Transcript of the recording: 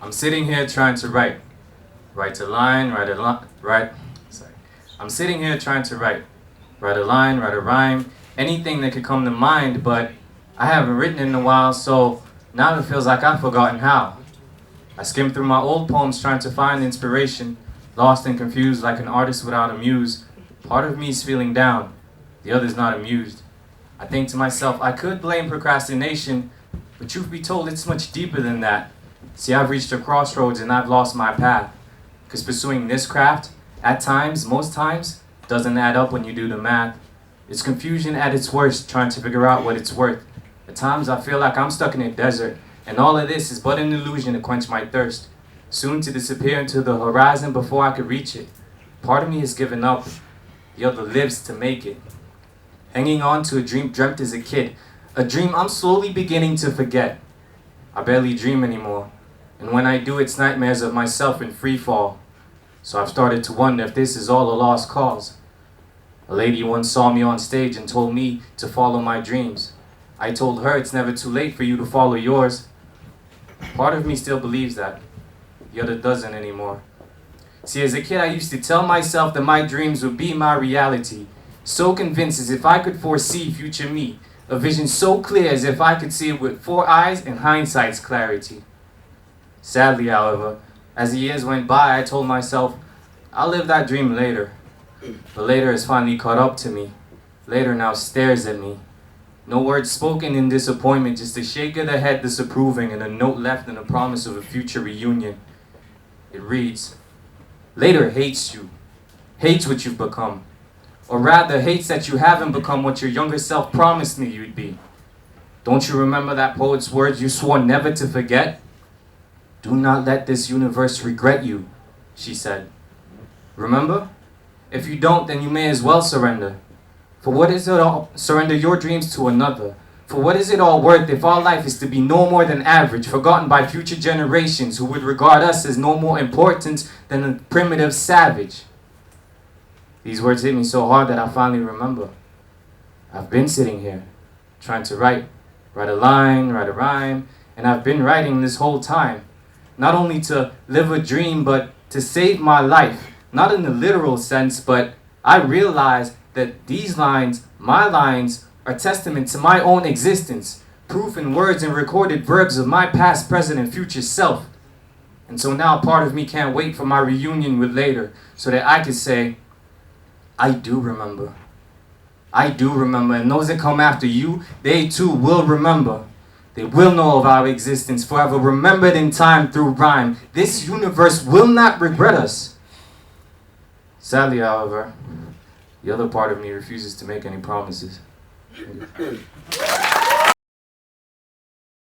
I'm sitting here trying to write a line, write a line, write. Sorry. I'm sitting here trying to write a line, write a rhyme, anything that could come to mind, but I haven't written in a while, so now it feels like I've forgotten how. I skim through my old poems trying to find inspiration, lost and confused like an artist without a muse. Part of me is feeling down, the other's not amused. I think to myself, I could blame procrastination, but truth be told, it's much deeper than that. See, I've reached a crossroads and I've lost my path. Because pursuing this craft, at times, most times, doesn't add up when you do the math. It's confusion at its worst, trying to figure out what it's worth. At times I feel like I'm stuck in a desert, and all of this is but an illusion to quench my thirst, soon to disappear into the horizon before I could reach it. Part of me has given up, the other lives to make it. Hanging on to a dream dreamt as a kid, a dream I'm slowly beginning to forget. I barely dream anymore, and when I do, it's nightmares of myself in free fall. So I've started to wonder if this is all a lost cause. A lady once saw me on stage and told me to follow my dreams. I told her it's never too late for you to follow yours. Part of me still believes that, the other doesn't anymore. See, as a kid I used to tell myself that my dreams would be my reality, so convinced as if I could foresee future me, a vision so clear as if I could see it with 4 eyes and hindsight's clarity. Sadly, however, as the years went by, I told myself, I'll live that dream later. But later has finally caught up to me. Later now stares at me. No words spoken in disappointment, just a shake of the head disapproving and a note left and a promise of a future reunion. It reads, later hates you, hates what you've become. Or rather, hates that you haven't become what your younger self promised me you'd be. Don't you remember that poet's words you swore never to forget? Do not let this universe regret you, she said. Remember? If you don't, then you may as well surrender. For what is it all? Surrender your dreams to another. For what is it all worth if our life is to be no more than average, forgotten by future generations who would regard us as no more important than a primitive savage? These words hit me so hard that I finally remember. I've been sitting here, trying to write a line, write a rhyme, and I've been writing this whole time. Not only to live a dream, but to save my life. Not in the literal sense, but I realize that these lines, my lines, are testament to my own existence, proof in words and recorded verbs of my past, present, and future self. And so now part of me can't wait for my reunion with later, so that I can say, I do remember. I do remember, and those that come after you, they too will remember. They will know of our existence, forever remembered in time through rhyme. This universe will not regret us. Sadly, however, the other part of me refuses to make any promises.